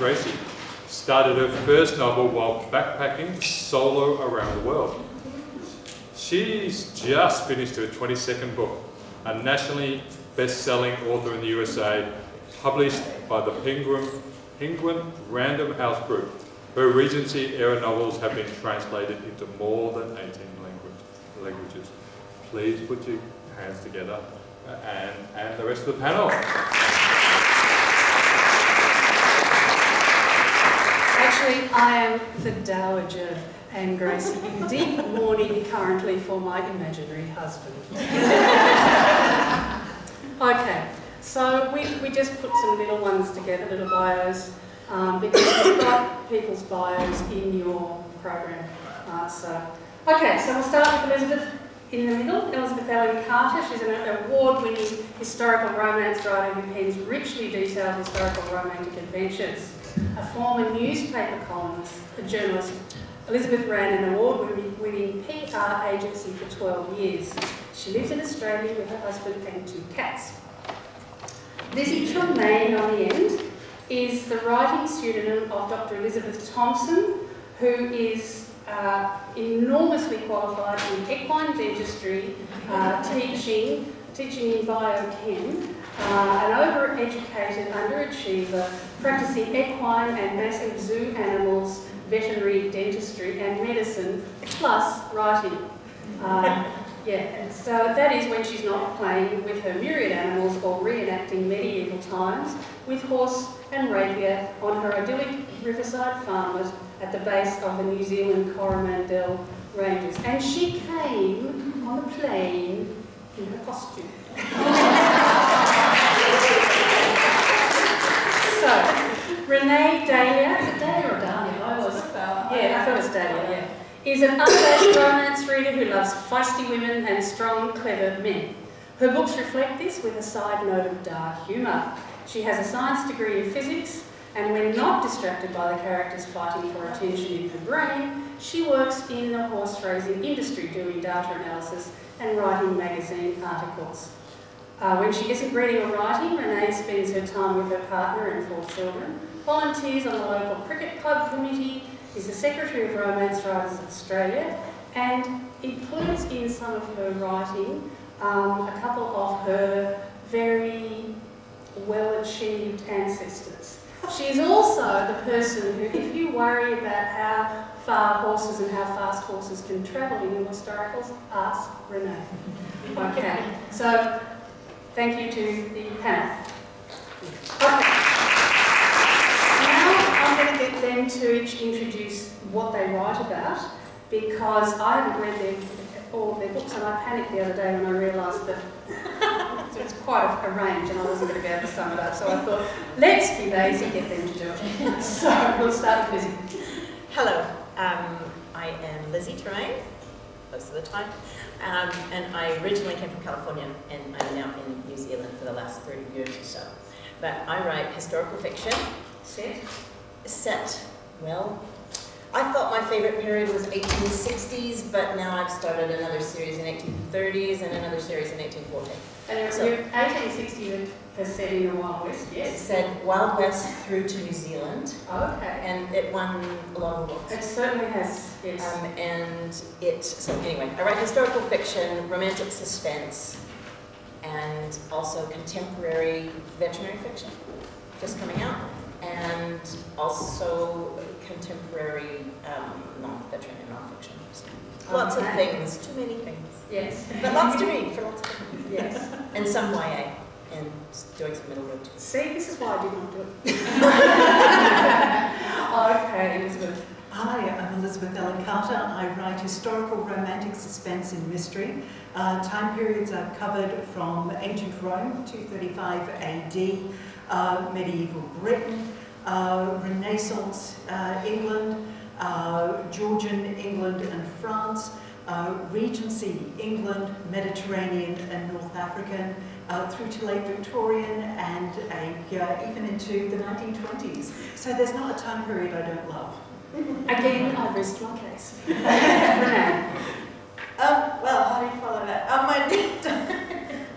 Gracie started her first novel while backpacking solo around the world. She's just finished her 22nd book, a nationally best-selling author in the USA, published by the Penguin Random House Group. Her Regency-era novels have been translated into more than 18 languages. Please put your hands together, and the rest of the panel. Actually, I am the Dowager Anne Gracie, in deep mourning currently for my imaginary husband. Okay, so we just put some little ones together, little bios, because you've got people's bios in your program. Okay, so we'll start with Elizabeth in the middle. Elizabeth Ellen Carter. She's an award-winning historical romance writer who pens richly detailed historical romantic adventures. A former newspaper columnist, a journalist, Elizabeth ran an award-winning PR agency for 12 years. She lives in Australia with her husband and 2 cats. Lizzie Tremayne on the end is the writing pseudonym of Dr. Elizabeth Thompson, who is enormously qualified in equine dentistry, teaching in biochem, an over-educated underachiever, practicing equine and massive zoo animals, veterinary dentistry and medicine, plus writing. And so that is when she's not playing with her myriad animals or reenacting medieval times with horse and rapier on her idyllic riverside farmlet at the base of the New Zealand Coromandel Ranges. And she came on the plane in her costume. So, Renee Dahlia, is it Dahlia or Dahlia? I thought it was Dahlia, yeah. Is an unabashed romance reader who loves feisty women and strong, clever men. Her books reflect this with a side note of dark humour. She has a science degree in physics, and when not distracted by the characters fighting for attention in her brain, she works in the horse racing industry doing data analysis and writing magazine articles. When she isn't reading or writing, Renee spends her time with her partner and 4 children, volunteers on the local cricket club committee, is the Secretary of Romance Writers Australia, and includes in some of her writing a couple of her very well-achieved ancestors. She is also the person who, if you worry about how far horses and how fast horses can travel in your historicals, ask Renee. Okay, so thank you to the panel. Okay. Now I'm going to get them to each introduce what they write about, because I haven't read all of their books, and I panicked the other day when I realised that it's quite a range and I wasn't going to be able to sum it up. So I thought, let's be lazy, get them to do it. So we'll start with Lizzie. Hello, I am Lizzie Tremayne, most of the time, and I originally came from California, and I'm now in New Zealand for the last 30 years or so. But I write historical fiction. Set, well, I thought my favourite period was 1860s, but now I've started another series in 1830s and another series in 1840. And so, 1860 has set in the Wild West, yes? It said Wild West through to New Zealand. Oh, okay. And it won a lot of awards. It certainly has, yes. So anyway, I write historical fiction, romantic suspense, and also contemporary veterinary fiction, just coming out, and also contemporary veterinary nonfiction. So lots of things, too many things. Yes. But lots to read for lots of things. Yes. And some YA, and doing some middle road too. See, this is why I did not do it. Okay, Elizabeth. Hi, I'm Elizabeth Ellen Carter. I write historical romantic suspense and mystery. Time periods I've covered from ancient Rome, 235 AD, medieval Britain, Renaissance England, Georgian England and France, Regency England, Mediterranean and North African, through to late Victorian and even into the 1920s. So there's not a time period I don't love. Again, I rest my case. Renee. Well, how do you follow that?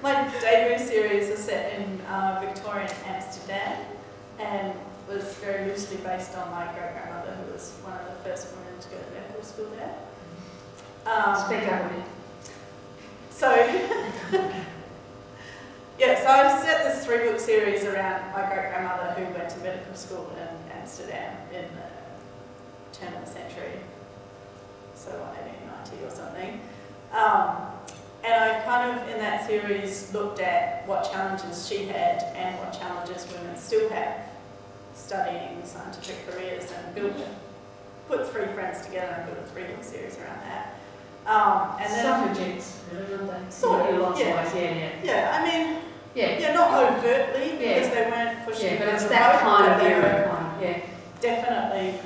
My debut series was set in Victorian Amsterdam and was very loosely based on my great-grandmother, who was one of the first women to go to medical school there. Speak up a bit. So, yeah, so I set this 3-book series around my great-grandmother who went to medical school in Amsterdam in the turn of the century, so 1890 or something. And I kind of, in that series, looked at what challenges she had and what challenges women still have studying scientific careers, and put 3 friends together and built a 3-book series around that. And then Suffragettes, really, aren't they? Sort of, Lots of yeah. ways, yeah. Yeah, I mean, Yeah, not overtly, because they weren't pushing yeah, but it's the that vote, kind of but they era, were yeah. definitely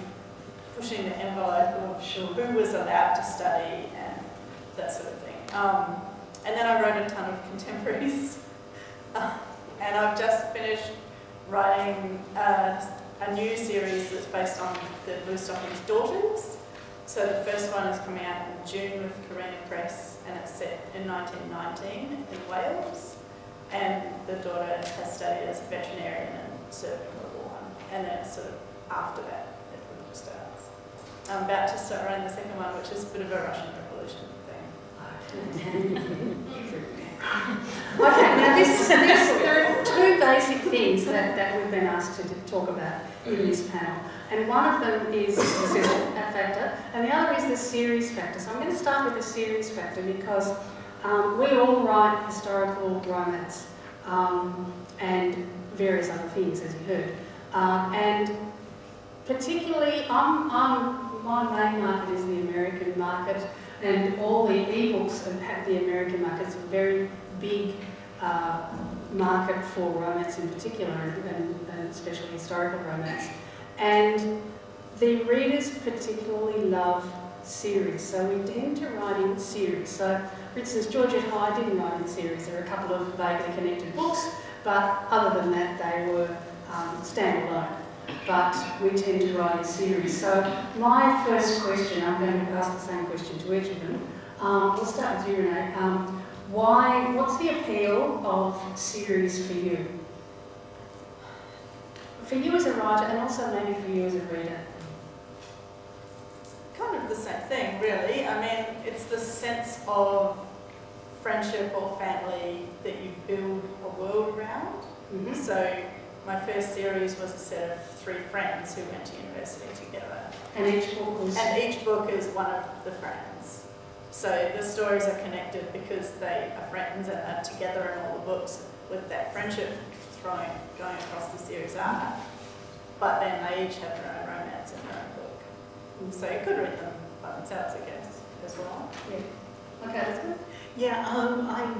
pushing the envelope of who was allowed to study and that sort of thing. And then I wrote a ton of contemporaries. And I've just finished writing a new series that's based on the Blue Stockings daughters. So the first one is coming out in June with Tremayne Press, and it's set in 1919 in Wales. And the daughter has studied as a veterinarian and served in World War I. And then sort of after that, the book starts. I'm about to start writing the second one, which is a bit of a Russian Revolution thing. Okay, now there are 2 basic things that we've been asked to talk about in this panel. And one of them is the sizzle factor, and the other is the series factor. So I'm going to start with the series factor because we all write historical romance and various other things, as you heard. And particularly, my main market is the American market, and all the ebooks have the American market. It's a very big market for romance in particular, and especially historical romance. And the readers particularly love series, so we tend to write in series. So, for instance, Georgette Hyde didn't write in series. There are a couple of vaguely connected books, but other than that, they were standalone. But we tend to write in series. So, my first question, I'm going to ask the same question to each of them. We'll start with you, Renee. What's the appeal of series for you? For you as a writer, and also maybe for you as a reader? Kind of the same thing, really. I mean, it's the sense of friendship or family that you build a world around. Mm-hmm. So my first series was a set of 3 friends who went to university together. And each book was... And each book is one of the friends. So the stories are connected because they are friends and are together in all the books with that friendship going across the series arc. But then they each have their own romance in their own book. So you could read them by themselves, I guess, as well. Yeah. Okay, that's good. Yeah, I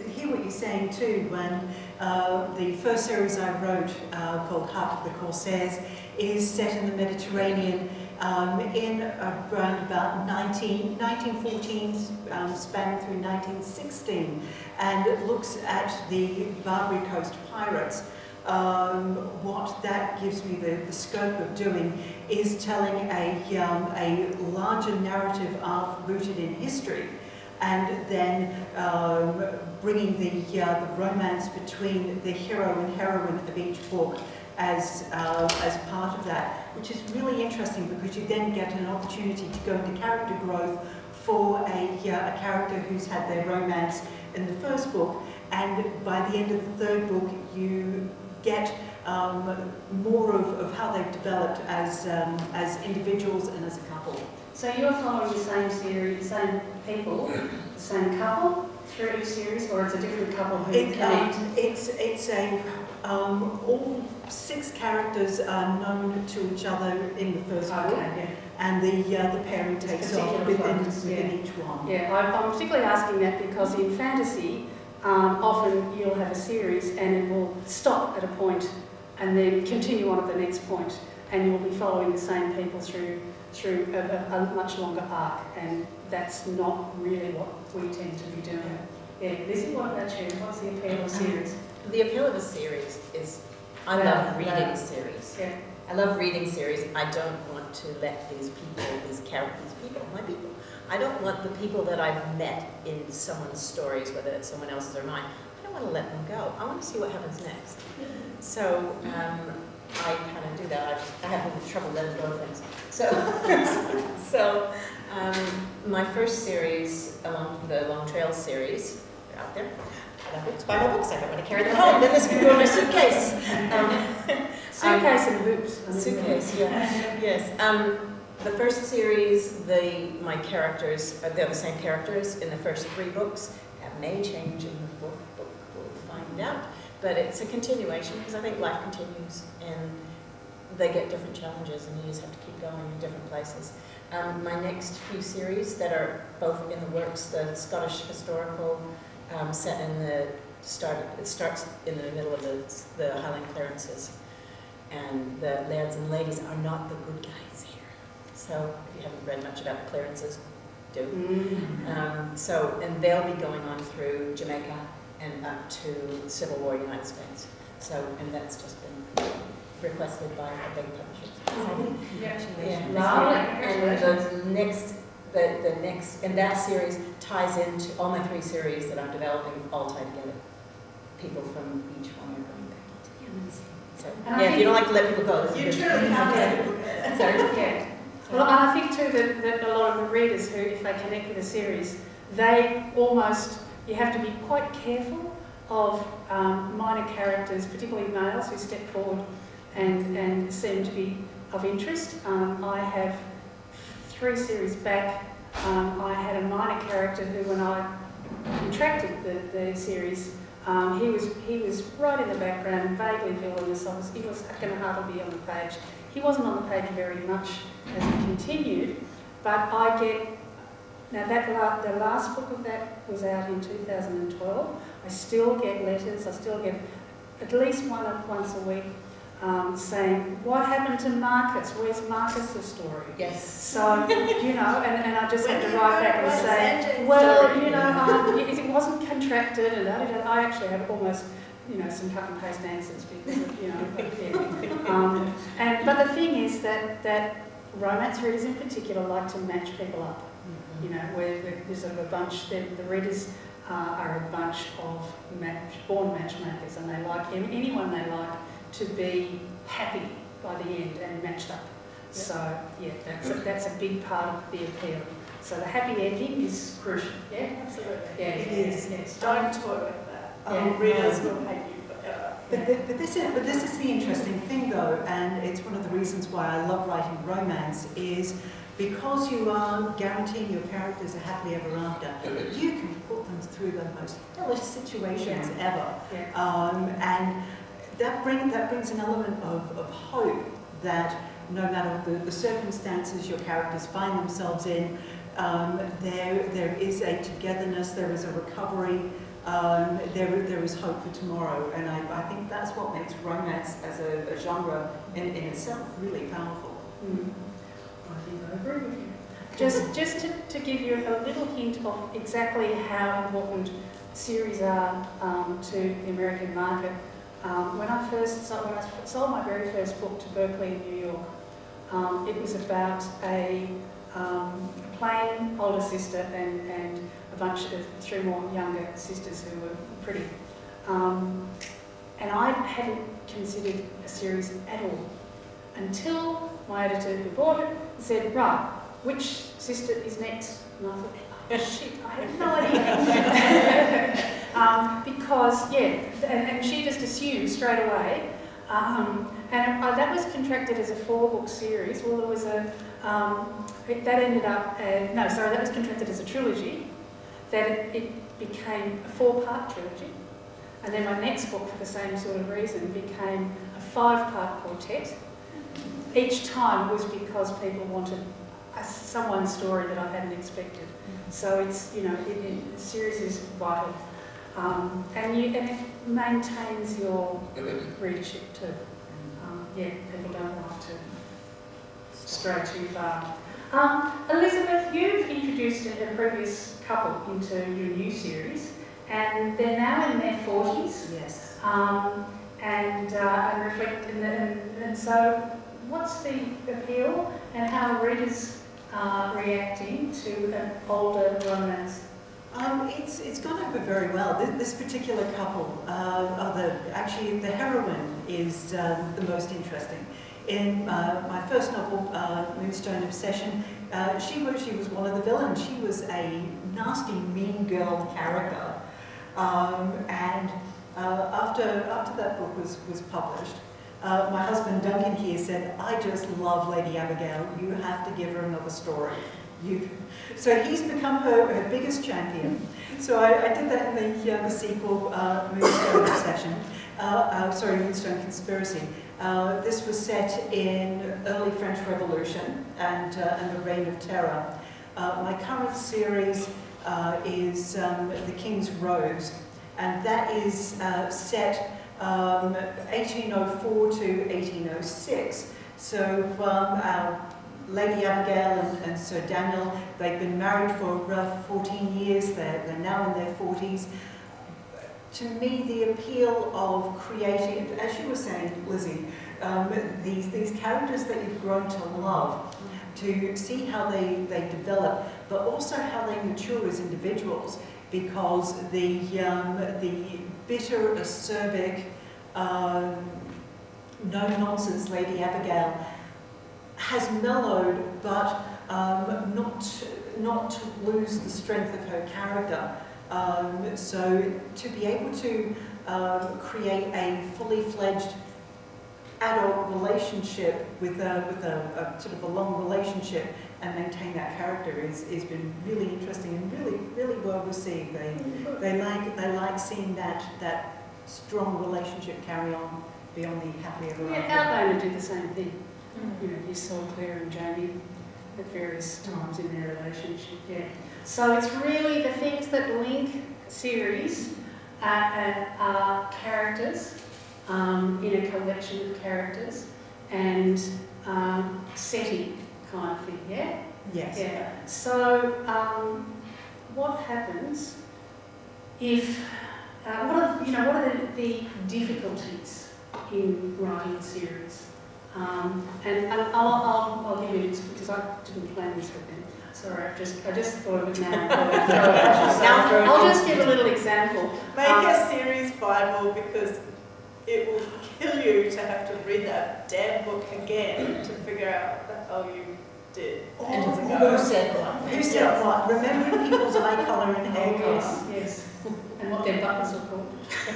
hear what you're saying too. When the first series I wrote, called Heart of the Corsairs, is set in the Mediterranean in around about 1914, spanning through 1916, and it looks at the Barbary Coast pirates. What that gives me the scope of doing is telling a larger narrative arc rooted in history, and then bringing the romance between the hero and heroine of each book as part of that, which is really interesting because you then get an opportunity to go into character growth for a character who's had their romance in the first book, and by the end of the third book you get more of how they've developed as individuals and as a couple. So you're following the same series, the same people, the same couple through each series, or it's a different couple who connect? All 6 characters are known to each other in the first book, Yeah. and the pairing takes off within each one. Yeah, I'm particularly asking that because in fantasy, often you'll have a series and it will stop at a point and then continue on at the next point, and you'll be following the same people through a much longer arc, and that's not really what we tend to be doing. Yeah, Lizzie, what about you? What's the appeal of a series? The appeal of a series is, I love reading series. Yeah. I love reading series. I don't want to let these characters, my people, I don't want the people that I've met in someone's stories, whether it's someone else's or mine, I don't want to let them go. I want to see what happens next. So I kind of do that. I have a little trouble letting go of things. So, my first series, along the Long Trail series, they're out there. I love books, buy my books. I don't want to carry them home. Then this can go in my suitcase. Suitcase and hoops. Suitcase, yeah. Yes. The first series, my characters, they're the same characters in the first 3 books. That may change in the 4th book. We'll find out. But it's a continuation because I think life continues and they get different challenges and you just have to keep going in different places. My next few series that are both in the works, the Scottish historical set in it starts in the middle of the Highland clearances. And the lairds and ladies are not the good guys here. So if you haven't read much about the clearances, do. And they'll be going on through Jamaica and up to Civil War United States. So, and that's just been requested by a big publisher. Yeah. And the next, and that series ties into all my 3 series that I'm developing, all tie together. People from each one are going back to the others. So, if you don't like to let people go, You truly can't let people go. Yeah. Well, and I think too that a lot of the readers who, if they connect with a series, you have to be quite careful of minor characters, particularly males, who step forward and seem to be of interest. I have 3 series back, I had a minor character who, when I contracted the series, he was right in the background, vaguely villainous. He was going to hardly be on the page. He wasn't on the page very much as he continued, but the last book of that was out in 2012. I still get letters, I still get at least once a week saying, what happened to Marcus? Where's Marcus's story? Yes. So, and I just had to write back and say, well, it wasn't contracted, and I actually have almost, some cut and paste answers because of, but the thing is that romance readers in particular like to match people up. Where there's sort of a bunch, the readers are a bunch of born matchmakers, and they like anyone they like to be happy by the end and matched up. Yep. So that's a big part of the appeal. So the happy ending is crucial. Yeah, absolutely. Yeah, it is. Yes. Don't toy with that. Readers will hate you forever. But this is the interesting thing though, and it's one of the reasons why I love writing romance, is because you are guaranteeing your characters a happily ever after, you can put them through the most hellish situations ever. Yeah. And that brings an element of hope that no matter the circumstances your characters find themselves in, there is a togetherness, there is a recovery, there is hope for tomorrow. And I think that's what makes romance as a genre in itself really powerful. I think I agree with you. Just to give you a little hint of exactly how important series are to the American market, when I sold my very first book to Berkeley in New York, it was about a plain older sister and a bunch of 3 more younger sisters who were pretty. And I hadn't considered a series at all until my editor who bought it said, right, which sister is next? And I thought, oh shit, I have no idea. Because, and she just assumed straight away. That was contracted as a 4-book series. Well, there was that was contracted as a trilogy. That it became a 4-part trilogy. And then my next book, for the same sort of reason, became a 5-part quartet. Each time was because people wanted someone's story that I hadn't expected. So it's, the series is vital. And it maintains your readership too. People don't like to stray too far. Elizabeth, you've introduced a previous couple into your new series, and they're now in their 40s. Yes. And reflect, and so what's the appeal, and how are readers reacting to an older romance? It's gone over very well. This particular couple, actually the heroine is the most interesting. In my first novel, Moonstone Obsession, she was one of the villains. She was a nasty, mean girl character. And after that book was published, my husband Duncan here said, "I just love Lady Abigail. You have to give her another story." So he's become her biggest champion. So I did that in the sequel, Moonstone Obsession. Moonstone Conspiracy. This was set in early French Revolution and the Reign of Terror. My current series is The King's Rose, and that is set 1804 to 1806. So Lady Abigail and Sir Daniel, they've been married for 14 years. They're now in their 40s. To me, the appeal of creating, as you were saying, Lizzie, these characters that you've grown to love, to see how they develop, but also how they mature as individuals, because the bitter, acerbic, no-nonsense Lady Abigail has mellowed, but not to lose the strength of her character. So to be able to create a fully fledged adult relationship with a sort of a long relationship and maintain that character is been really interesting and really well received. They like seeing that strong relationship carry on beyond the happily ever after. Yeah, Outlander did the same thing. You know, you saw Claire and Jamie at various times in their relationship. Yeah. So it's really the things that link series are characters in a collection of characters and setting kind of thing. Yeah. Yes. Yeah. So what happens if what are the difficulties in writing a series? And I'll give you this because I didn't plan this with them. Sorry, I just thought of it now. I'll just give a little example. Make a series Bible, because it will kill you to have to read that damn book again to figure out what the hell you did. Who said what? Who said what? Remembering people's eye colour and hair colour. Yes. And what their buttons are called.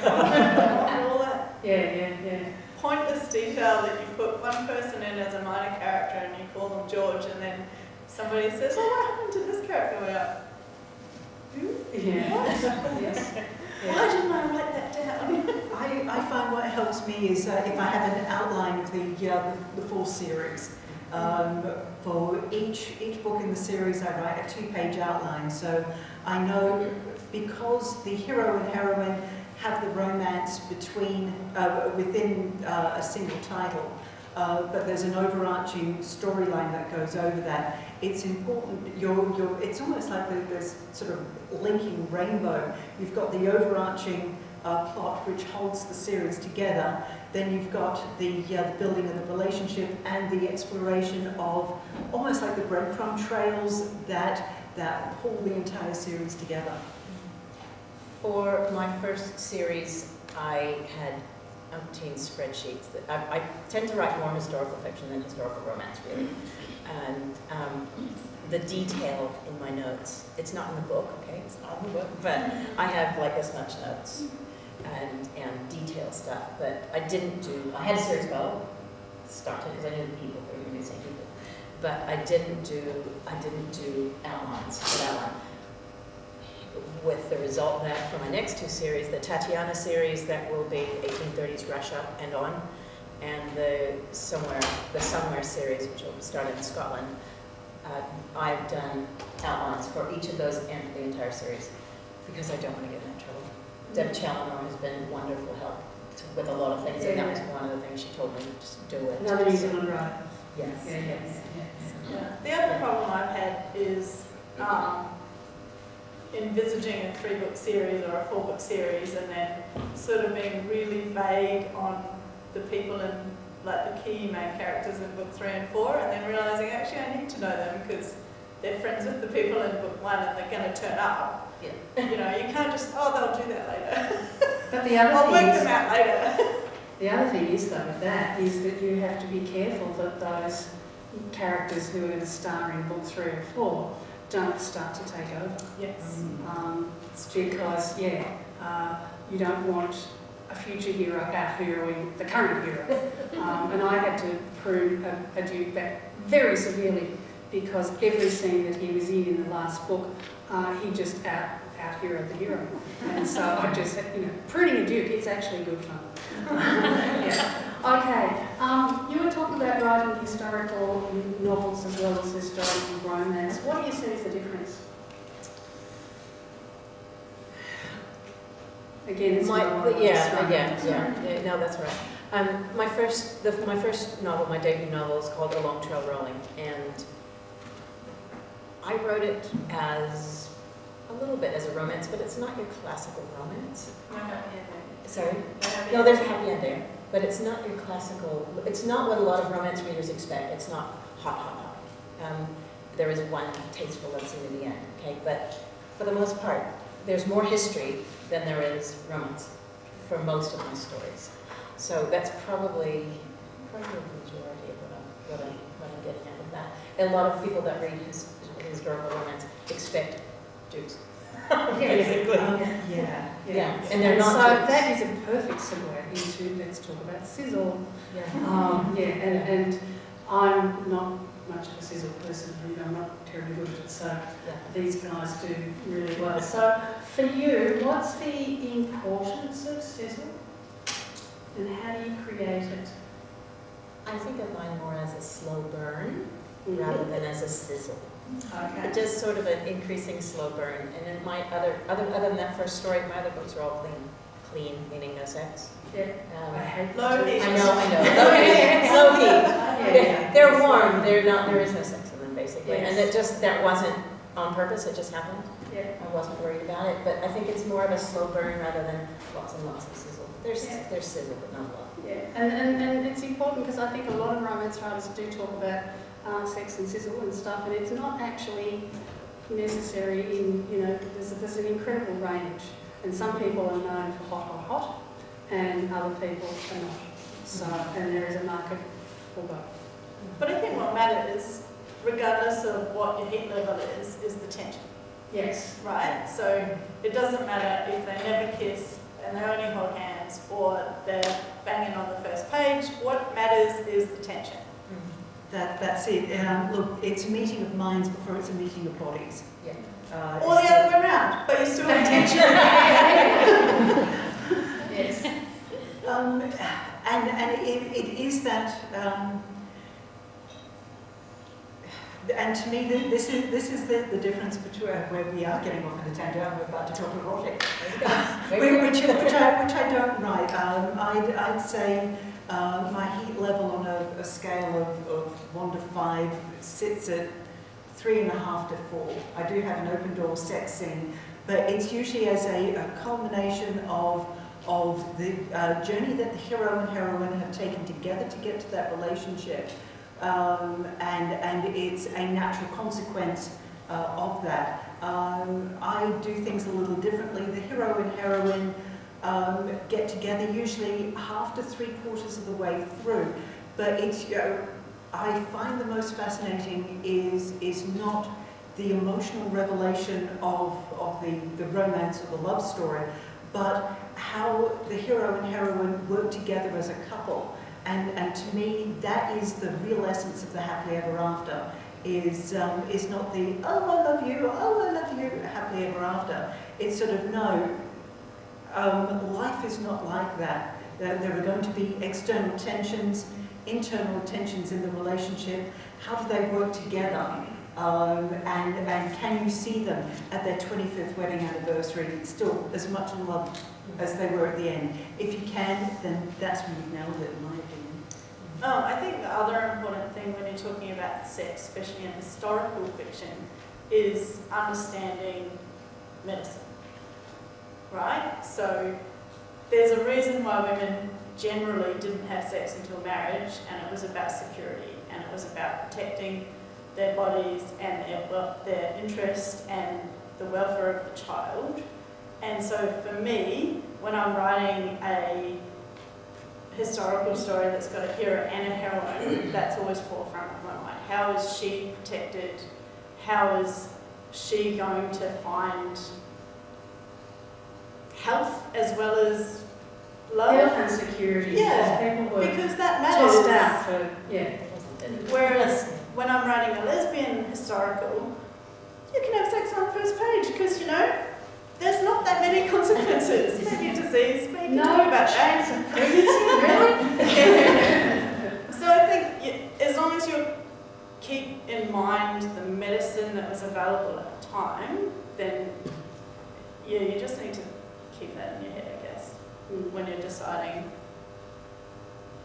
And all that Yeah. pointless detail that you put one person in as a minor character and you call them George, and then somebody says, "Oh, what happened to this character?" We're like, who? Yeah. Yes. Why didn't I write that down? I find what helps me is if I have an outline of the full series. For each book in the series, I write a 2-page outline, so I know, because the hero and heroine have the romance within a single title, but there's an overarching storyline that goes over that. It's important. It's almost like there's sort of linking rainbow. You've got the overarching plot which holds the series together. Then you've got the building of the relationship and the exploration of almost like the breadcrumb trails that pull the entire series together. For my first series, I had umpteen spreadsheets. I tend to write more historical fiction than historical romance, really. And the detail in my notes, it's not in the book, okay, it's not in the book, but I have like this much notes and detail stuff. But I had a series about started because I knew the people, they were going to be the same people. But I didn't do outlines for that one. With the result that for my next 2 series, the Tatiana series, that will be 1830s Russia and on, and the Somewhere series, which will start in Scotland, I've done outlines for each of those and for the entire series, because I don't want to get in trouble. Deb Challenor has been wonderful help with a lot of things, and that was one of the things she told me, just do it. Another New Zealand writer. Yes. Yeah. The other problem I've had is envisaging a 3-book series or a 4-book series, and then sort of being really vague on the people and like the key main characters in book 3 and 4, and then realizing actually I need to know them because they're friends with the people in book one and they're going to turn up. Yeah. You know, you can't just, they'll do that later. But the other I'll thing work is, them out later. the other thing is though with that is that you have to be careful that those characters who are going to star in book 3 or 4 don't start to take over. Yes. Because you don't want a future hero out-heroing the current hero. And I had to prune a Duke back very severely because every scene that he was in the last book, he just out-heroed the hero. And so I just, pruning a Duke, it's actually good fun. Yeah. Okay, you were talking about writing historical novels as well as historical romance. What do you see as the difference? Again, it's yeah, no, that's right. My first novel, my debut novel, is called A Long Trail Rolling, and I wrote it as a little bit as a romance, but it's not your classical romance. No happy ending. Sorry? No, there's a happy ending, but it's not your classical, it's not what a lot of romance readers expect. It's not hot, hot, hot. There is one tasteful love scene in the end, okay? But for the most part, there's more history than there is romance for most of my stories. So that's probably the majority of what I'm getting at with that. A lot of people that read historical romance expect dukes. Basically. Yeah. And they're not So dukes. that is a perfect segue into, let's talk about sizzle. And I'm not much of a sizzle person, I'm not terribly good at it, so these guys do really well. So for you, what's the importance of sizzle and how do you create it? I think of mine more as a slow burn rather than as a sizzle. Okay. Just sort of an increasing slow burn. And then my other than that first story, my other books are all clean, meaning no sex. Yeah. I hate Low heat. I know. Low heat. They're warm. There is no sex in them, basically. Yes. And that wasn't on purpose. It just happened. Yeah. I wasn't worried about it. But I think it's more of a slow burn rather than lots and lots of sizzle. There's sizzle, but not a lot. Yeah. And it's important because I think a lot of romance writers do talk about sex and sizzle and stuff, and it's not actually necessary in, there's an incredible range. And some people are known for hot, hot, hot, and other people are not. So, and there is a market for both. But I think what matters, regardless of what your heat level is the tension. Yes. Right? So it doesn't matter if they never kiss and they only hold hands or they're banging on the first page. What matters is the tension. That's it. Look, it's a meeting of minds before it's a meeting of bodies. Yeah. Or the other way around, but you still have tension. Yes. And it is that. And to me, this is the difference between where we are getting off in a tangent. We're about to talk erotic, which I don't write. I'd say my heat level on a scale of 1 to 5 sits at 3.5 to 4. I do have an open door sex scene, but it's usually as a culmination of the journey that the hero and heroine have taken together to get to that relationship. And it's a natural consequence of that. I do things a little differently. The hero and heroine get together usually half to 3/4 of the way through, but it's I find the most fascinating is not the emotional revelation of the romance or the love story, but how the hero and heroine work together as a couple. And to me, that is the real essence of the happily ever after, is not the, oh, I love you, happily ever after. It's sort of, no, life is not like that. There are going to be external tensions, internal tensions in the relationship. How do they work together? And can you see them at their 25th wedding anniversary still as much in love as they were at the end? If you can, then that's when you've nailed it, in my opinion. I think the other important thing when you're talking about sex, especially in historical fiction, is understanding medicine, right? So there's a reason why women generally didn't have sex until marriage, and it was about security, and it was about protecting their bodies and their interest and the welfare of the child. And so for me, when I'm writing a historical story that's got a hero and a heroine, that's always forefront of my mind. How is she protected? How is she going to find health as well as love? Health and security. Yeah, people were because that tossed matters. out for, yeah. Whereas when I'm writing a lesbian historical, you can have sex on the first page because, you know, there's not that many consequences. Maybe a disease, maybe No talk about chance that. of pregnancy, really? So I think as long as you keep in mind the medicine that was available at the time, then yeah, you just need to keep that in your head, I guess, when you're deciding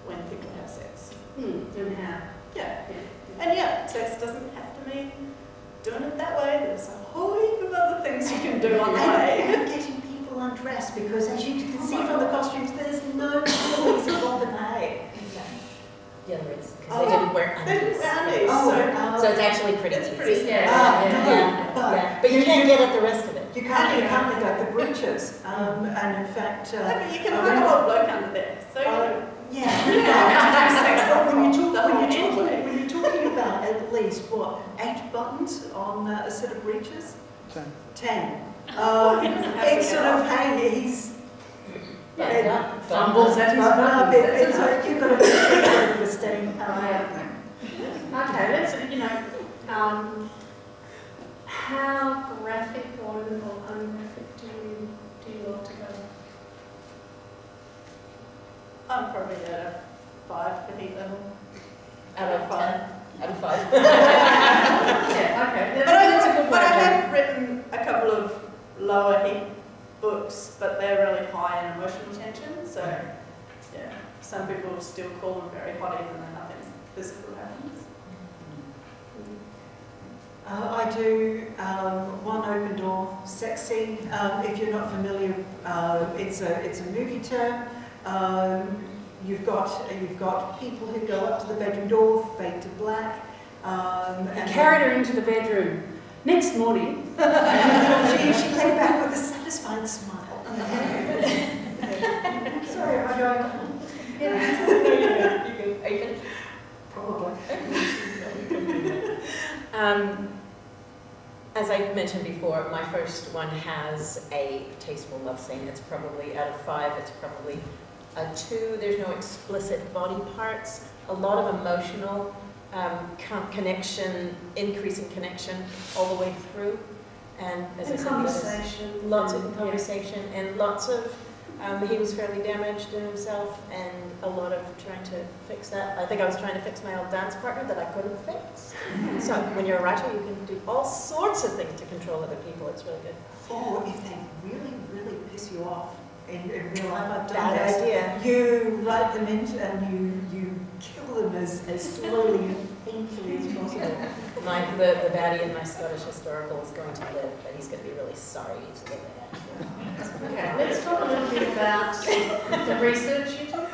when people have sex. And how? Yeah. Yeah. And yeah, sex doesn't have to mean doing it that way. There's a whole heap of other things you can do on the way. And getting people undressed, because as you can see from the costumes, there's no choice involved in that. Yeah, there is, because they didn't wear They didn't undies. wear undies, Oh, So it's actually pretty it's easy. pretty Yeah. Yeah. But you can't get at the rest of it. you can't neglect the breeches. And in fact, No, but you can hide a whole bloke under there. So you yeah. When you're anyway. talking about at least, what, 8 buttons on a set of breeches? 10. He doesn't have to It's get sort of, off. hey, he's... Fumbles at his buttons. It's like you've got to be a steady power. Okay, let's, how graphic or ungraphic do you like to go? I'm probably at a 5 for heat level. Out of 5. Out of 5. Yeah, okay. That's a good But I way to have written a couple of lower heat books, but they're really high in emotional tension. So, yeah, some people still call them very hot even though nothing physical happens. I do one open door sex scene. If you're not familiar, it's a movie term. You've got people who go up to the bedroom door, fade to black. and carried her into the bedroom. Next morning, she came back with a satisfied smile. Sorry, am I going on? Are you finished? Probably. As I mentioned before, my first one has a tasteful love scene. It's probably, out of 5, it's probably a 2. There's no explicit body parts. A lot of emotional connection, increasing connection all the way through. And as I said, conversation. lots of conversation and lots of, he was fairly damaged in himself and a lot of trying to fix that. I think I was trying to fix my old dance partner that I couldn't fix. So when you're a writer, you can do all sorts of things to control other people. It's really good. Or if they really, really piss you off in real life, I've done Bad this. idea. You write them in and you kill them as slowly and painfully as possible. The baddie in my Scottish historical is going to live, but he's going to be really sorry he's living. Okay, let's talk a little bit about the research you do.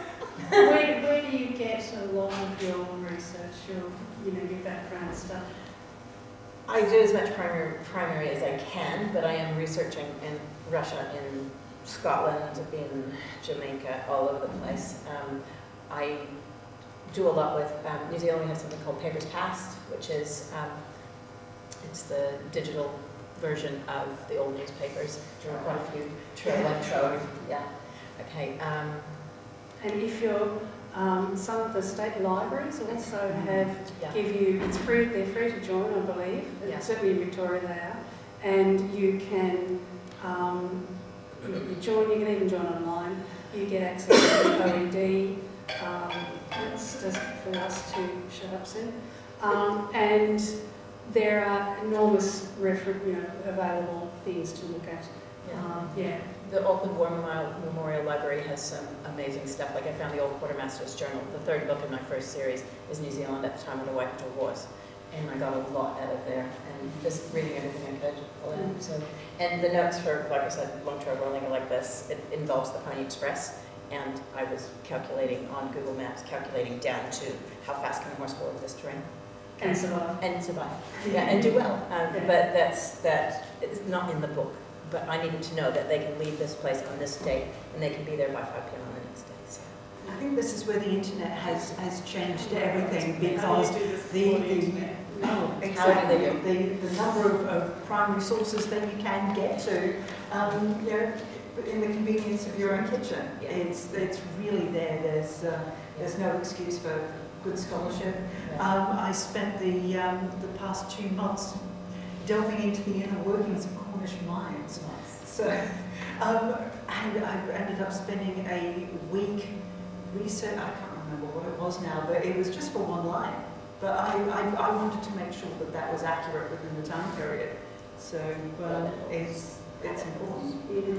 Where do you get a lot of your research, your background stuff? I do as much primary as I can, but I am researching in Russia, in Scotland, in Jamaica, all over the place. I do a lot with New Zealand. We have something called Papers Past, which is it's the digital version of the old newspapers. There are quite a few Trove. Yeah. Okay. And if you're, some of the state libraries also have Yeah. give you, it's free, they're free to join, I believe. Yeah. Certainly in Victoria they are. And you can join, you can even join online. You get access to the OED. That's just for us to shut up soon. And there are enormous available things to look at. Yeah. The Auckland War Memorial Library has some amazing stuff. Like I found the Old Quartermaster's Journal. The 3rd book in my first series is New Zealand at the time of the Waikato Wars. And I got a lot out of there. And just reading everything I could. So, and the notes for, like I said, long trail rolling like this, it involves the Pony Express. And I was calculating on Google Maps, calculating down to how fast can a horse go over this terrain. And survive. and survive. Yeah, and do well. Yeah. But that is not in the book. But I needed to know that they can leave this place on this date and they can be there by 5 p.m. on the next day. So. I think this is where the internet has changed everything, How because do you do this the before the internet? no, How do they exactly. The number of primary sources that you can get to, you know, in the convenience of your own kitchen, Yeah. it's really there. There's no excuse for good scholarship. I spent the past 2 months delving into the inner workings of Cornish mines. So, and I ended up spending a week research. I can't remember what it was now, but it was just for one line. But I wanted to make sure that that was accurate within the time period. So it's important. Yeah.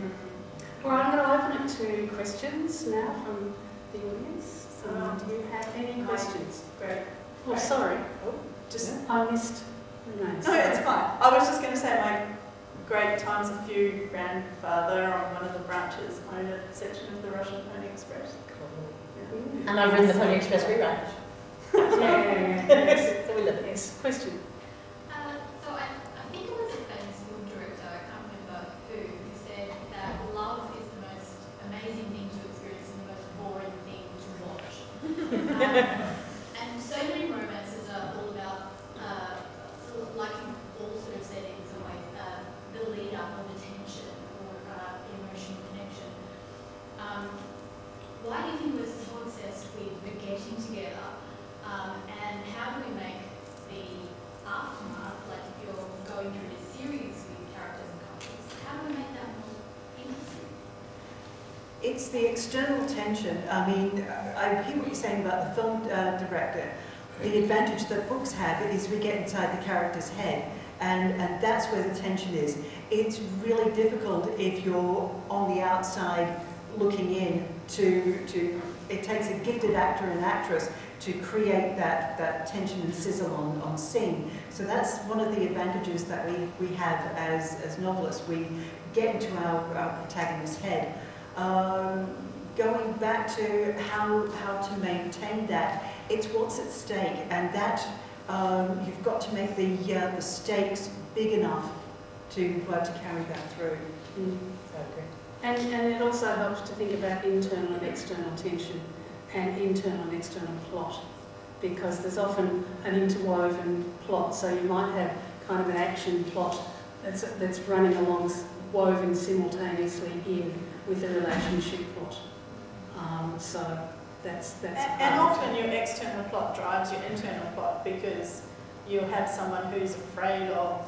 All right, I'm going to open it to questions now from the audience. Do you have any questions? Great. Oh, sorry. Just I missed Renee. No, it's fine. I was just going to say my great times a few grandfather on one of the branches owned a section of the Russian Pony Express. Mm. And I've ridden the Pony Express rewrite. Yes. So we live it. Yes. Question. So I think it was a famous film director, I can't remember who said that love is the most amazing thing to experience and the most boring thing to watch. And so many romances are all about, like in all sort of settings, in ways, the lead up or the tension or emotional connection. Why do you think we're so obsessed with the getting together? And how do we make the aftermath, like if you're going through this series with characters and couples, how do we make that more interesting? It's the external tension. I mean, I hear what you're saying about the film director. The advantage that books have is we get inside the character's head, and that's where the tension is. It's really difficult if you're on the outside looking in to it takes a gifted actor and actress to create that tension and sizzle on scene. So that's one of the advantages that we have as novelists. We get into our protagonist's head. Going back to how to maintain that, it's what's at stake, and that you've got to make the stakes big enough to carry that through. Mm. So great. And it also helps to think about internal and external tension and internal and external plot, because there's often an interwoven plot. So you might have kind of an action plot that's running along, woven simultaneously in with the relationship plot. So that's And often your external plot drives your internal plot, because you'll have someone who's afraid of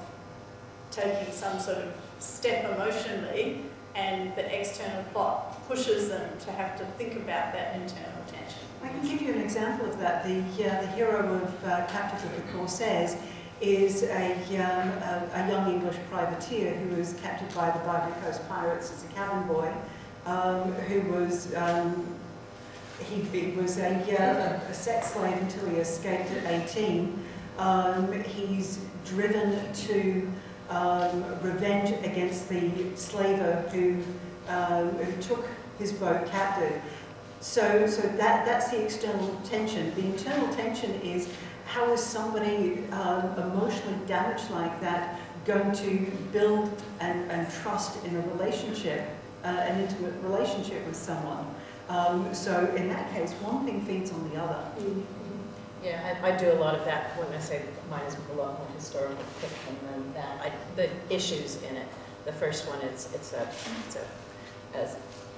taking some sort of step emotionally, and the external plot pushes them to have to think about that internal tension. I can give you an example of that. The hero of Captive of the Corsairs is a young English privateer who was captured by the Barbary Coast pirates as a cabin boy, who was he was a sex slave until he escaped at 18. He's driven to revenge against the slaver who took his boat captive. So that's the external tension. The internal tension is, how is somebody emotionally damaged like that going to build and trust in a relationship, an intimate relationship with someone? So in that case, one thing feeds on the other. Yeah, I do a lot of that when I say mine is a lot more historical fiction than that. The issues in it. The first one, it's a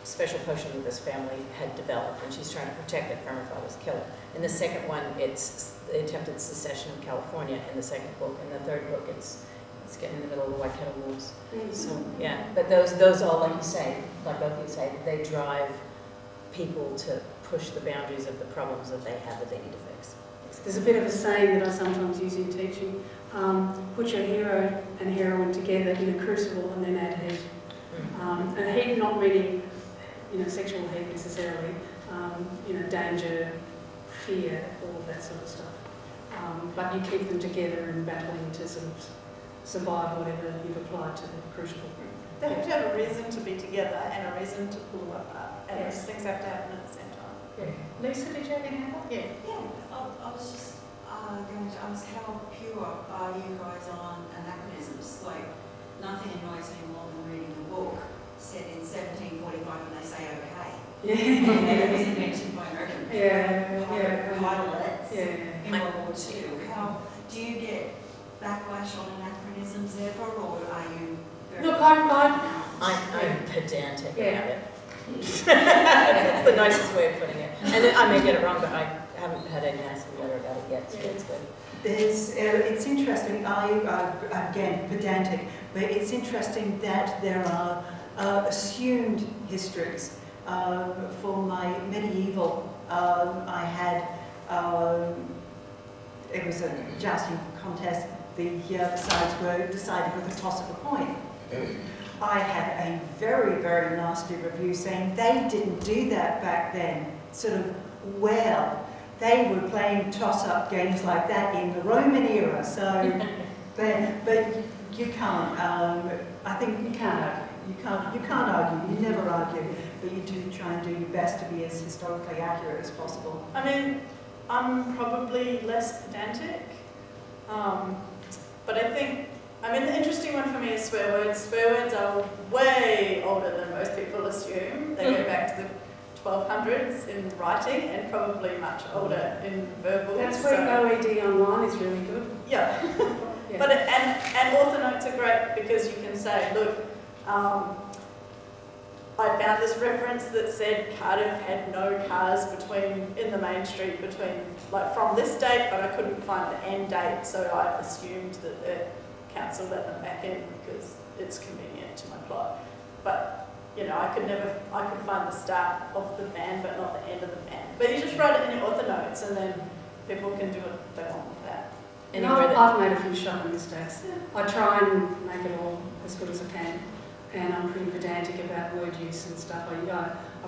special potion that this family had developed, and she's trying to protect it from her father's killer. In the second one, it's the attempted secession of California. In the second book, in the third book, it's getting in the middle of the White Kettle Wars. So yeah, but those all, like you say, like both of you say, they drive people to push the boundaries of the problems that they have that they need to fix. There's a bit of a saying that I sometimes use in teaching: put your hero and heroine together in a crucible and then add heat. And heat not meaning, sexual heat necessarily, danger, fear, all of that sort of stuff. But you keep them together and battling to sort of survive whatever you've applied to the crucible. They have to have a reason to be together and a reason to pull them apart, and those things have to happen at the same time. Yeah. Lisa, did you have any hand up? Yeah. Yeah, I was just going to ask, how pure are you guys on anachronisms? Like, nothing annoys me more than reading a book set in 1745 and they say okay. Yeah. It was invented by American pilots in World War II. How do you get backlash on anachronisms ever, or are you very... Look, I'm pedantic about it. That's the nicest way of putting it. And then I may get it wrong, but I haven't had any nasty letter about it yet, so it's good. It's interesting, again, pedantic, but it's interesting that there are assumed histories. For my medieval, I had, it was a jousting contest, the sides were decided with a toss of a coin. I had a very, very nasty review saying they didn't do that back then. Sort of, well, they were playing toss-up games like that in the Roman era. So, but you can't. I think you can't argue. You can't argue. You never argue, but you do try and do your best to be as historically accurate as possible. I mean, I'm probably less pedantic, but I think, I mean, the interesting one for me is swear words. Swear words are way older than most people assume. They go back to the 1200s in writing and probably much older in verbal. That's where OED online is really good. Yeah. Yeah. But and author notes are great because you can say, look, I found this reference that said Cardiff had no cars in the main street like from this date, but I couldn't find the end date, so I've assumed that the council let them back in because it's convenient to my plot. But you know, I could find the start of the band, but not the end of the band. But you just write it in your author notes, and then people can do what they want with that. And I've made a few shocking mistakes. I try and make it all as good as I can, and I'm pretty pedantic about word use and stuff. I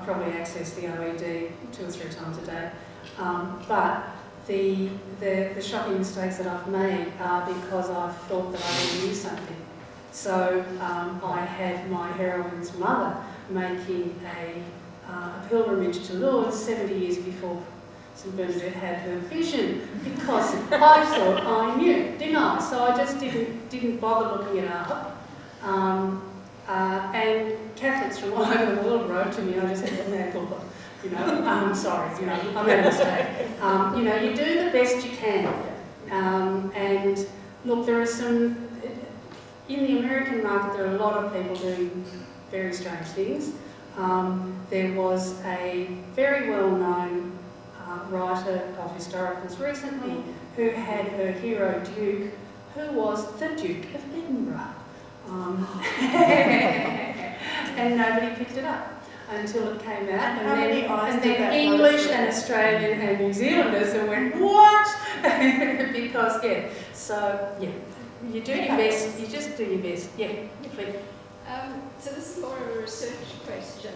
probably access the OED 2 or 3 times a day. But the shocking mistakes that I've made are because I've thought that I already knew something. So I had my heroine's mother making a pilgrimage to Lourdes 70 years before St Bernadette had her vision, because I thought I knew, didn't I? So I just didn't bother looking it up. And Catholics from all over the world wrote to me, and I just had to mea culpa. You know, I'm sorry, you know, I made a mistake. You know, you do the best you can. And look, there are some, in the American market, there are a lot of people doing very strange things. There was a very well-known writer of historicals recently who had her hero Duke, who was the Duke of Edinburgh. And nobody picked it up until it came out, and then English and Australian and New Zealanders and went, what? Because, yeah, so, yeah, you do your best, you just do your best. Yeah, please. So this is more of a research question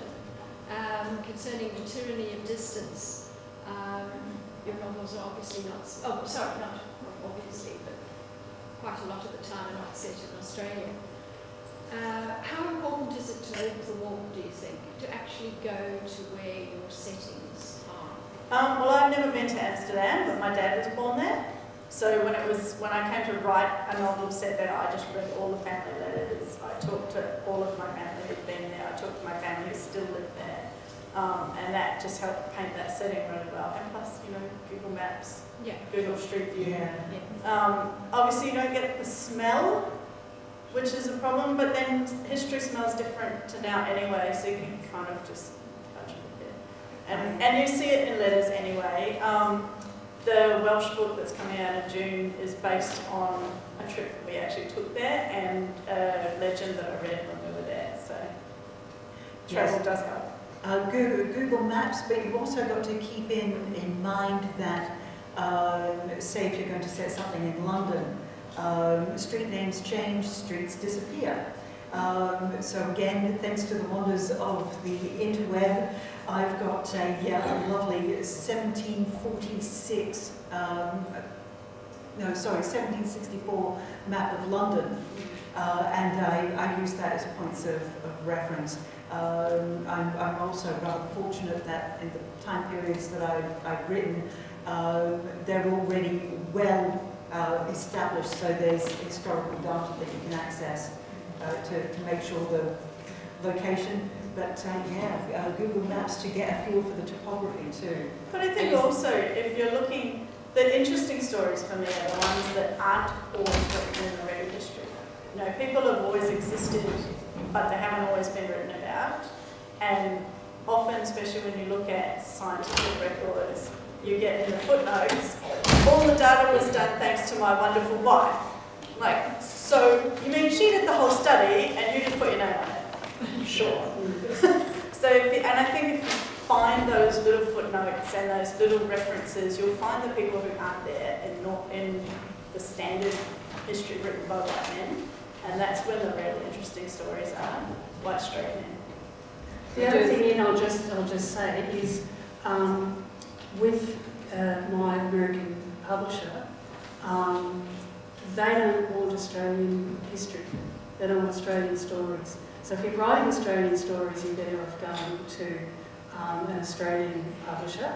concerning the tyranny of distance. Your novels are obviously not, not obviously, but quite a lot of the time are not set in Australia. How important is it to walk the walk, do you think, to actually go to where your settings are? Well, I've never been to Amsterdam, but my dad was born there. So when I came to write a novel set there, I just read all the family letters. I talked to all of my family who'd been there. I talked to my family who still live there. And that just helped paint that setting really well. And plus, you know, Google Maps, Google Street View. Yeah. Obviously, you don't get the smell, which is a problem, but then history smells different to now anyway, so you can kind of just fudge it a bit. And you see it in letters anyway. The Welsh book that's coming out in June is based on a trip that we actually took there and a legend that I read when we were there, so travel does help. Google Maps, but you've also got to keep in mind that, say if you're going to set something in London, street names change, streets disappear. So again, thanks to the wonders of the interweb, I've got a lovely 1764 map of London, and I use that as points of reference. I'm also rather fortunate that in the time periods that I've written, they're already well established, so there's historical data that you can access to make sure the location. But Google Maps to get a feel for the topography too. But I think also, if you're looking, the interesting stories for me are the ones that aren't always written in the record history. You know, people have always existed, but they haven't always been written about. And often, especially when you look at scientific records, you get in the footnotes, all the data was done thanks to my wonderful wife. Like, so you mean she did the whole study and you just put your name on it? Sure. So, and I think if you find those little footnotes and those little references, you'll find the people who aren't there and not in the standard history written by white men. And that's when the really interesting stories are, white straight men. The other thing, I'll just say, is with my American publisher, they don't want Australian history. They don't want Australian stories. So if you're writing Australian stories, you're better off going to an Australian publisher.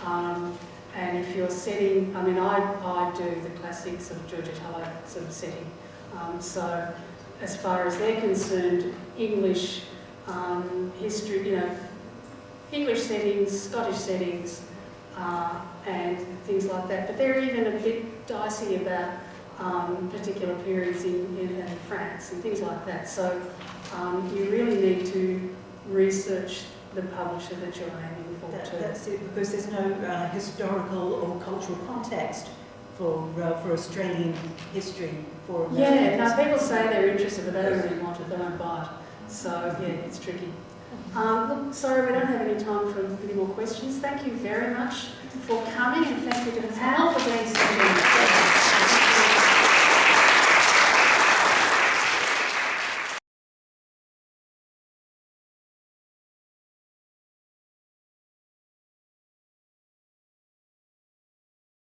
And if you're setting, I mean, I do the classics of Georgia Tulloch sort of setting. So as far as they're concerned, English history, you know, English settings, Scottish settings, and things like that. But they're even a bit dicey about particular periods in France and things like that. So you really need to research the publisher that you're aiming for too. That's it, because there's no historical or cultural context for Australian history for American Yeah, now history. people say they're interested, but they don't really want it, they won't buy it. So yeah, it's tricky. Look, sorry, we don't have any time for any more questions. Thank you very much for coming, and thank you to the panel for being so generous.